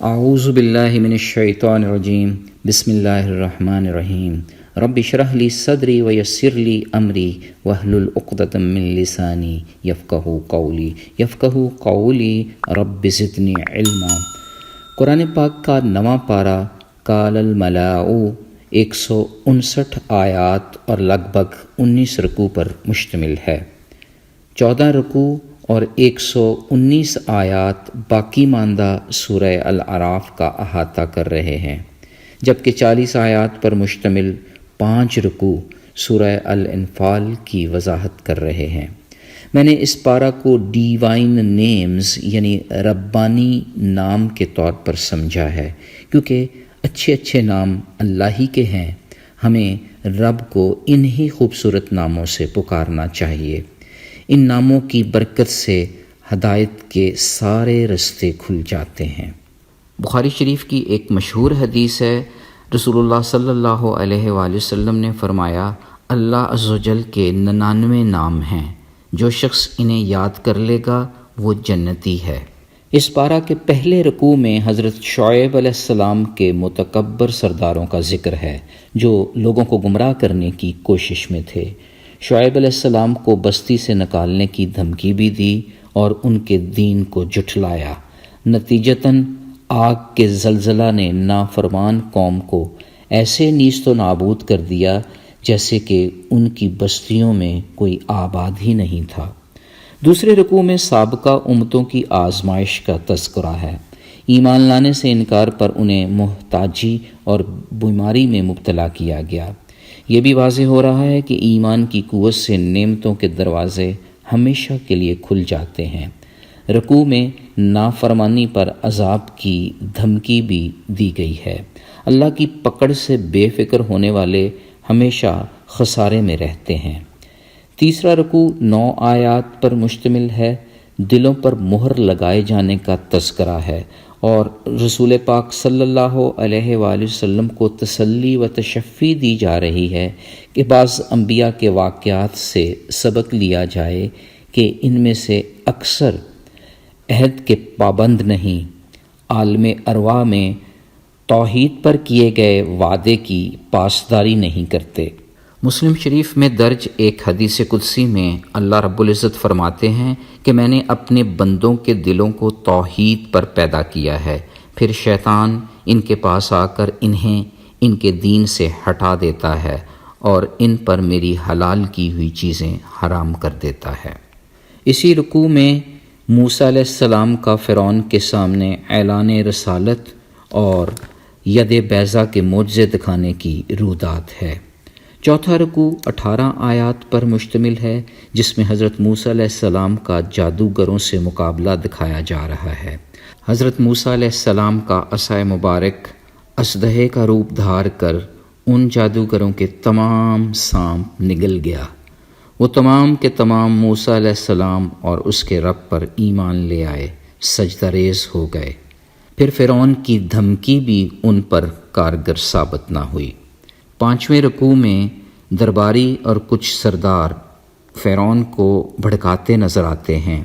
اعوذ باللہ من الشیطان الرجیم بسم اللہ الرحمن الرحیم رب اشرح لی صدری ویسر لی امری واحلل عقدۃ من لسانی یفقہوا قولی رب زدنی علما۔ قرآن پاک کا نواں پارہ قال الملاء 159 آیات اور لگ بھگ 19 رکوع پر مشتمل ہے۔ 14 رکوع اور 119 آیات باقی ماندہ سورہ الاعراف کا احاطہ کر رہے ہیں، جبکہ 40 آیات پر مشتمل 5 رکوع سورہ الانفال کی وضاحت کر رہے ہیں۔ میں نے اس پارہ کو ڈیوائن نیمز یعنی ربانی نام کے طور پر سمجھا ہے، کیونکہ اچھے نام اللہ ہی کے ہیں۔ ہمیں رب کو انہی خوبصورت ناموں سے پکارنا چاہیے۔ ان ناموں کی برکت سے ہدایت کے سارے رستے کھل جاتے ہیں۔ بخاری شریف کی ایک مشہور حدیث ہے، رسول اللہ صلی اللہ علیہ وآلہ وسلم نے فرمایا، اللہ عز و جل کے 99 نام ہیں، جو شخص انہیں یاد کر لے گا وہ جنتی ہے۔ اس پارہ کے پہلے رکوع میں حضرت شعیب علیہ السلام کے متکبر سرداروں کا ذکر ہے، جو لوگوں کو گمراہ کرنے کی کوشش میں تھے۔ شعیب علیہ السلام کو بستی سے نکالنے کی دھمکی بھی دی اور ان کے دین کو جھٹلایا۔ نتیجتاً آگ کے زلزلہ نے نافرمان قوم کو ایسے نیست و نابود کر دیا جیسے کہ ان کی بستیوں میں کوئی آباد ہی نہیں تھا۔ دوسرے رکوع میں سابقہ امتوں کی آزمائش کا تذکرہ ہے۔ ایمان لانے سے انکار پر انہیں محتاجی اور بیماری میں مبتلا کیا گیا۔ یہ بھی واضح ہو رہا ہے کہ ایمان کی قوت سے نعمتوں کے دروازے ہمیشہ کے لیے کھل جاتے ہیں۔ رکوع میں نافرمانی پر عذاب کی دھمکی بھی دی گئی ہے۔ اللہ کی پکڑ سے بے فکر ہونے والے ہمیشہ خسارے میں رہتے ہیں۔ تیسرا رکوع 9 آیات پر مشتمل ہے۔ دلوں پر مہر لگائے جانے کا تذکرہ ہے اور رسول پاک صلی اللہ علیہ وآلہ وسلم کو تسلی و تشفی دی جا رہی ہے کہ بعض انبیاء کے واقعات سے سبق لیا جائے کہ ان میں سے اکثر عہد کے پابند نہیں، عالم ارواح میں توحید پر کیے گئے وعدے کی پاسداری نہیں کرتے۔ مسلم شریف میں درج ایک حدیث قدسی میں اللہ رب العزت فرماتے ہیں کہ میں نے اپنے بندوں کے دلوں کو توحید پر پیدا کیا ہے، پھر شیطان ان کے پاس آ کر انہیں ان کے دین سے ہٹا دیتا ہے اور ان پر میری حلال کی ہوئی چیزیں حرام کر دیتا ہے۔ اسی رکوع میں موسیٰ علیہ السلام کا فرعون کے سامنے اعلان رسالت اور ید بیضا کے معجزے دکھانے کی رودات ہے۔ چوتھا رکوع 18 آیات پر مشتمل ہے، جس میں حضرت موسیٰ علیہ السلام کا جادوگروں سے مقابلہ دکھایا جا رہا ہے۔ حضرت موسیٰ علیہ السلام کا عصا مبارک اژدہے کا روپ دھار کر ان جادوگروں کے تمام سانپ نگل گیا۔ وہ تمام کے تمام موسیٰ علیہ السلام اور اس کے رب پر ایمان لے آئے، سجدہ ریز ہو گئے۔ پھر فرعون کی دھمکی بھی ان پر کارگر ثابت نہ ہوئی۔ 5ویں رکوع میں درباری اور کچھ سردار فرعون کو بھڑکاتے نظر آتے ہیں۔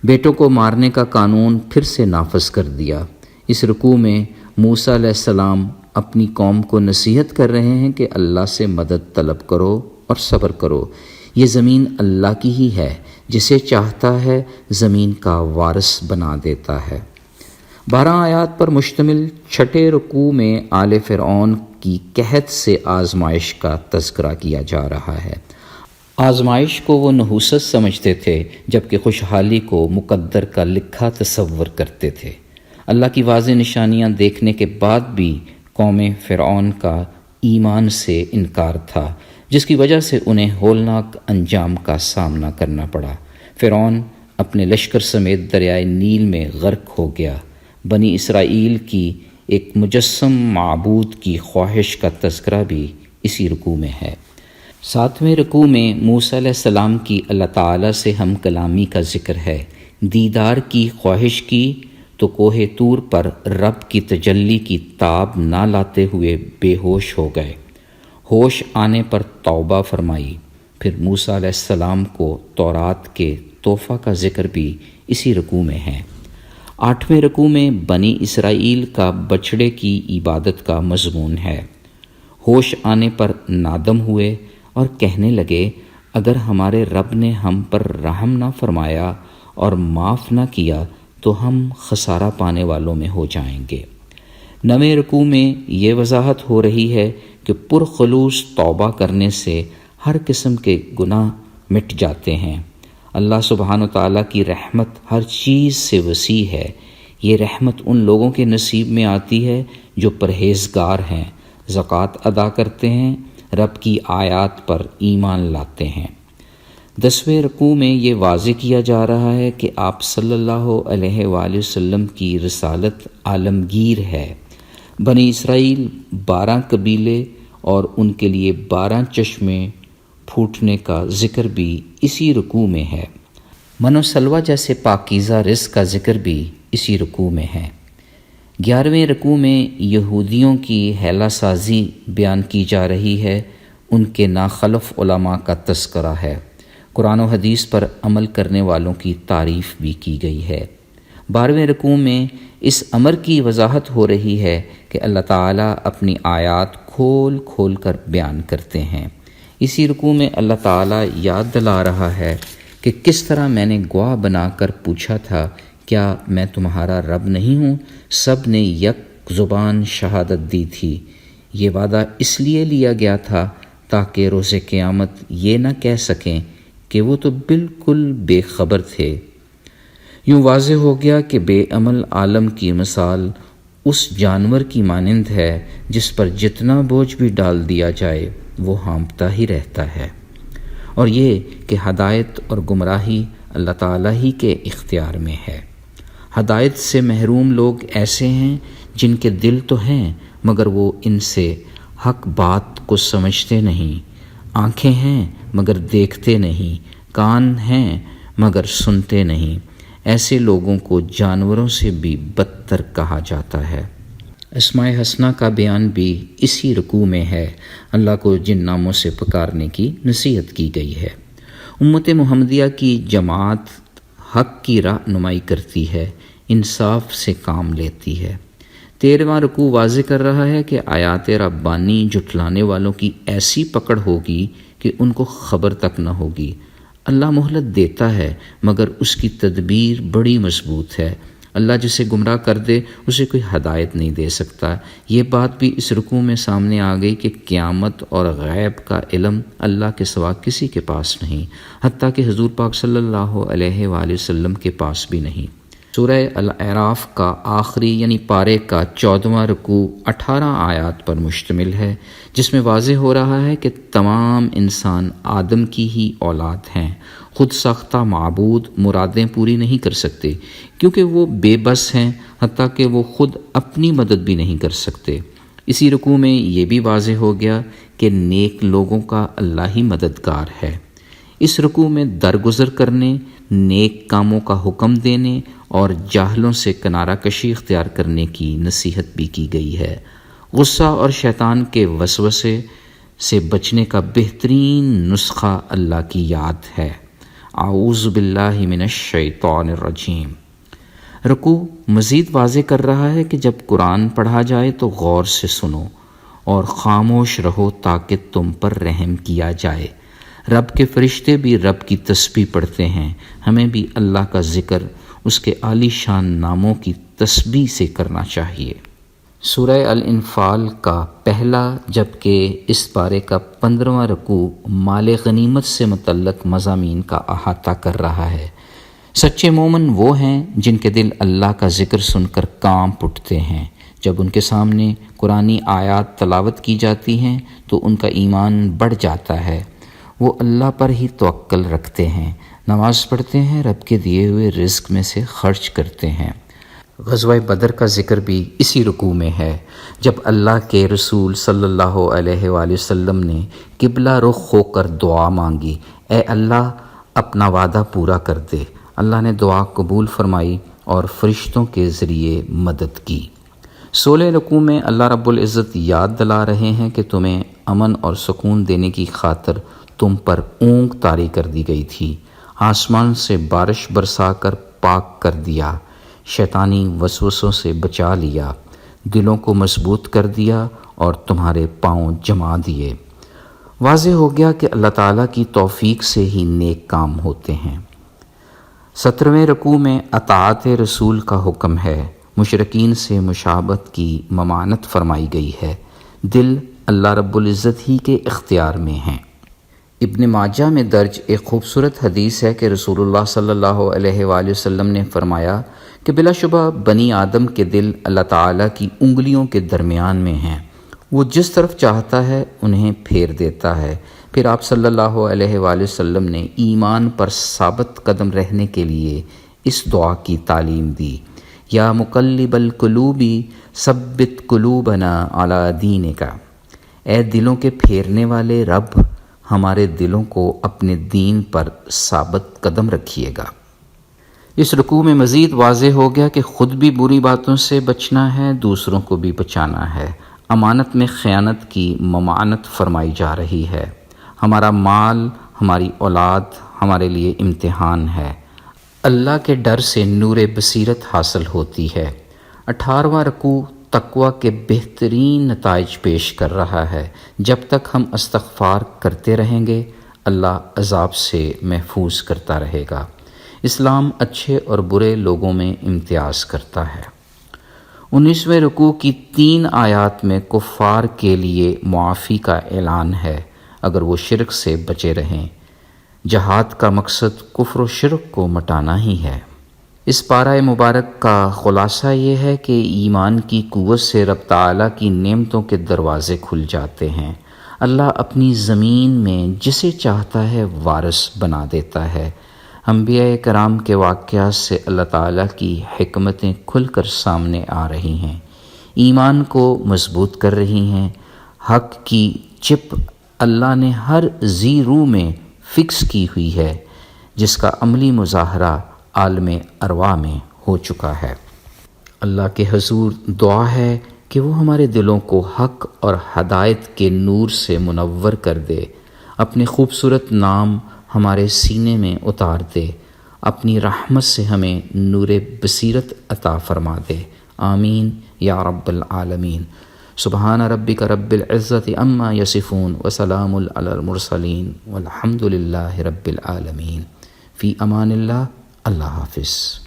بیٹوں کو مارنے کا قانون پھر سے نافذ کر دیا۔ اس رکوع میں موسیٰ علیہ السلام اپنی قوم کو نصیحت کر رہے ہیں کہ اللہ سے مدد طلب کرو اور صبر کرو۔ یہ زمین اللہ کی ہی ہے، جسے چاہتا ہے زمین کا وارث بنا دیتا ہے۔ 12 آیات پر مشتمل 6 رکوع میں آل فرعون کی قحط سے آزمائش کا تذکرہ کیا جا رہا ہے۔ آزمائش کو وہ نحوست سمجھتے تھے، جبکہ خوشحالی کو مقدر کا لکھا تصور کرتے تھے۔ اللہ کی واضح نشانیاں دیکھنے کے بعد بھی قوم فرعون کا ایمان سے انکار تھا، جس کی وجہ سے انہیں ہولناک انجام کا سامنا کرنا پڑا۔ فرعون اپنے لشکر سمیت دریائے نیل میں غرق ہو گیا۔ بنی اسرائیل کی ایک مجسم معبود کی خواہش کا تذکرہ بھی اسی رکوع میں ہے۔ 7ویں رکوع میں موسیٰ علیہ السلام کی اللہ تعالیٰ سے ہم کلامی کا ذکر ہے۔ دیدار کی خواہش کی تو کوہ طور پر رب کی تجلی کی تاب نہ لاتے ہوئے بے ہوش ہو گئے۔ ہوش آنے پر توبہ فرمائی۔ پھر موسیٰ علیہ السلام کو تورات کے تحفہ کا ذکر بھی اسی رکوع میں ہے۔ 8ویں رکوع میں بنی اسرائیل کا بچڑے کی عبادت کا مضمون ہے۔ ہوش آنے پر نادم ہوئے اور کہنے لگے، اگر ہمارے رب نے ہم پر رحم نہ فرمایا اور معاف نہ کیا تو ہم خسارہ پانے والوں میں ہو جائیں گے۔ 9ویں رکوع میں یہ وضاحت ہو رہی ہے کہ پرخلوص توبہ کرنے سے ہر قسم کے گناہ مٹ جاتے ہیں۔ اللہ سبحانہ وتعالیٰ کی رحمت ہر چیز سے وسیع ہے۔ یہ رحمت ان لوگوں کے نصیب میں آتی ہے جو پرہیزگار ہیں، زکوٰۃ ادا کرتے ہیں، رب کی آیات پر ایمان لاتے ہیں۔ 10ویں رکوع میں یہ واضح کیا جا رہا ہے کہ آپ صلی اللہ علیہ وآلہ وسلم کی رسالت عالمگیر ہے۔ بنی اسرائیل 12 قبیلے اور ان کے لیے 12 چشمے پھوٹنے کا ذکر بھی اسی رکوع میں ہے۔ من و سلوہ جیسے پاکیزہ رزق کا ذکر بھی اسی رکوع میں ہے۔ 11ویں رکوع میں یہودیوں کی حیلہ سازی بیان کی جا رہی ہے، ان کے ناخلف علماء کا تذکرہ ہے۔ قرآن و حدیث پر عمل کرنے والوں کی تعریف بھی کی گئی ہے۔ 12ویں رکوع میں اس امر کی وضاحت ہو رہی ہے کہ اللہ تعالیٰ اپنی آیات کھول کھول کر بیان کرتے ہیں۔ اسی رکوع میں اللہ تعالیٰ یاد دلا رہا ہے کہ کس طرح میں نے گواہ بنا کر پوچھا تھا، کیا میں تمہارا رب نہیں ہوں؟ سب نے یک زبان شہادت دی تھی۔ یہ وعدہ اس لیے لیا گیا تھا تاکہ روز قیامت یہ نہ کہہ سکیں کہ وہ تو بالکل بے خبر تھے۔ یوں واضح ہو گیا کہ بے عمل عالم کی مثال اس جانور کی مانند ہے جس پر جتنا بوجھ بھی ڈال دیا جائے وہ ہانپتا ہی رہتا ہے، اور یہ کہ ہدایت اور گمراہی اللہ تعالیٰ ہی کے اختیار میں ہے۔ ہدایت سے محروم لوگ ایسے ہیں جن کے دل تو ہیں مگر وہ ان سے حق بات کو سمجھتے نہیں، آنکھیں ہیں مگر دیکھتے نہیں، کان ہیں مگر سنتے نہیں۔ ایسے لوگوں کو جانوروں سے بھی بدتر کہا جاتا ہے۔ اسماء حسنہ کا بیان بھی اسی رکوع میں ہے۔ اللہ کو جن ناموں سے پکارنے کی نصیحت کی گئی ہے۔ امت محمدیہ کی جماعت حق کی رہنمائی کرتی ہے، انصاف سے کام لیتی ہے۔ 13واں رکوع واضح کر رہا ہے کہ آیات ربانی جھٹلانے والوں کی ایسی پکڑ ہوگی کہ ان کو خبر تک نہ ہوگی۔ اللہ مہلت دیتا ہے مگر اس کی تدبیر بڑی مضبوط ہے۔ اللہ جسے گمراہ کر دے اسے کوئی ہدایت نہیں دے سکتا۔ یہ بات بھی اس رکوع میں سامنے آ گئی کہ قیامت اور غیب کا علم اللہ کے سوا کسی کے پاس نہیں، حتیٰ کہ حضور پاک صلی اللہ علیہ وآلہ وسلم کے پاس بھی نہیں۔ سورہ الاعراف کا آخری یعنی پارے کا 14واں رکوع 18 آیات پر مشتمل ہے، جس میں واضح ہو رہا ہے کہ تمام انسان آدم کی ہی اولاد ہیں۔ خود ساختہ معبود مرادیں پوری نہیں کر سکتے کیونکہ وہ بے بس ہیں، حتیٰ کہ وہ خود اپنی مدد بھی نہیں کر سکتے۔ اسی رکوع میں یہ بھی واضح ہو گیا کہ نیک لوگوں کا اللہ ہی مددگار ہے۔ اس رکوع میں درگزر کرنے، نیک کاموں کا حکم دینے اور جاہلوں سے کنارہ کشی اختیار کرنے کی نصیحت بھی کی گئی ہے۔ غصہ اور شیطان کے وسوسے سے بچنے کا بہترین نسخہ اللہ کی یاد ہے۔ اعوذ باللہ من الشیطان الرجیم۔ رکوع مزید واضح کر رہا ہے کہ جب قرآن پڑھا جائے تو غور سے سنو اور خاموش رہو تاکہ تم پر رحم کیا جائے۔ رب کے فرشتے بھی رب کی تسبیح پڑھتے ہیں، ہمیں بھی اللہ کا ذکر اس کے عالی شان ناموں کی تسبیح سے کرنا چاہیے۔ سورہ الانفال کا پہلا جبکہ اس پارے کا 15واں رکوع مال غنیمت سے متعلق مضامین کا احاطہ کر رہا ہے۔ سچے مومن وہ ہیں جن کے دل اللہ کا ذکر سن کر کانپ اٹھتے ہیں۔ جب ان کے سامنے قرآنی آیات تلاوت کی جاتی ہیں تو ان کا ایمان بڑھ جاتا ہے۔ وہ اللہ پر ہی توکل رکھتے ہیں، نماز پڑھتے ہیں، رب کے دیے ہوئے رزق میں سے خرچ کرتے ہیں۔ غزوہ بدر کا ذکر بھی اسی رکوع میں ہے، جب اللہ کے رسول صلی اللہ علیہ وآلہ وسلم نے قبلہ رخ ہو کر دعا مانگی، اے اللہ اپنا وعدہ پورا کر دے۔ اللہ نے دعا قبول فرمائی اور فرشتوں کے ذریعے مدد کی۔ 16 رکوع میں اللہ رب العزت یاد دلا رہے ہیں کہ تمہیں امن اور سکون دینے کی خاطر تم پر اونگ طاری کر دی گئی تھی، آسمان سے بارش برسا کر پاک کر دیا، شیطانی وسوسوں سے بچا لیا، دلوں کو مضبوط کر دیا اور تمہارے پاؤں جما دیے۔ واضح ہو گیا کہ اللہ تعالیٰ کی توفیق سے ہی نیک کام ہوتے ہیں۔ 17ویں رکوع میں اطاعت رسول کا حکم ہے، مشرکین سے مشابہت کی ممانعت فرمائی گئی ہے۔ دل اللہ رب العزت ہی کے اختیار میں ہیں۔ ابن ماجہ میں درج ایک خوبصورت حدیث ہے کہ رسول اللہ صلی اللہ علیہ وآلہ وسلم نے فرمایا کہ بلا شبہ بنی آدم کے دل اللہ تعالیٰ کی انگلیوں کے درمیان میں ہیں، وہ جس طرف چاہتا ہے انہیں پھیر دیتا ہے۔ پھر آپ صلی اللہ علیہ وآلہ وسلم نے ایمان پر ثابت قدم رہنے کے لیے اس دعا کی تعلیم دی، یا مقلب القلوب ثبت قلوبنا علی دینک، اے دلوں کے پھیرنے والے رب، ہمارے دلوں کو اپنے دین پر ثابت قدم رکھیے گا۔ اس رکوع میں مزید واضح ہو گیا کہ خود بھی بری باتوں سے بچنا ہے، دوسروں کو بھی بچانا ہے۔ امانت میں خیانت کی ممانعت فرمائی جا رہی ہے۔ ہمارا مال، ہماری اولاد ہمارے لیے امتحان ہے۔ اللہ کے ڈر سے نور بصیرت حاصل ہوتی ہے۔ 18واں رکوع تقویٰ کے بہترین نتائج پیش کر رہا ہے۔ جب تک ہم استغفار کرتے رہیں گے، اللہ عذاب سے محفوظ کرتا رہے گا۔ اسلام اچھے اور برے لوگوں میں امتیاز کرتا ہے۔ 19ویں رکوع کی 3 آیات میں کفار کے لیے معافی کا اعلان ہے اگر وہ شرک سے بچے رہیں۔ جہاد کا مقصد کفر و شرک کو مٹانا ہی ہے۔ اس پارہ مبارک کا خلاصہ یہ ہے کہ ایمان کی قوت سے رب تعالیٰ کی نعمتوں کے دروازے کھل جاتے ہیں۔ اللہ اپنی زمین میں جسے چاہتا ہے وارث بنا دیتا ہے۔ انبیاء کرام کے واقعات سے اللہ تعالیٰ کی حکمتیں کھل کر سامنے آ رہی ہیں، ایمان کو مضبوط کر رہی ہیں۔ حق کی چپ اللہ نے ہر ذی روح میں فکس کی ہوئی ہے، جس کا عملی مظاہرہ عالم ارواح میں ہو چکا ہے۔ اللہ کے حضور دعا ہے کہ وہ ہمارے دلوں کو حق اور ہدایت کے نور سے منور کر دے، اپنے خوبصورت نام ہمارے سینے میں اتار دے، اپنی رحمت سے ہمیں نور بصیرت عطا فرما دے۔ آمین یا رب العالمین۔ سبحان ربک رب العزت عما یصفون وسلام علی المرسلین والحمد للہ رب العالمین۔ فی امان اللہ۔ اللہ حافظ۔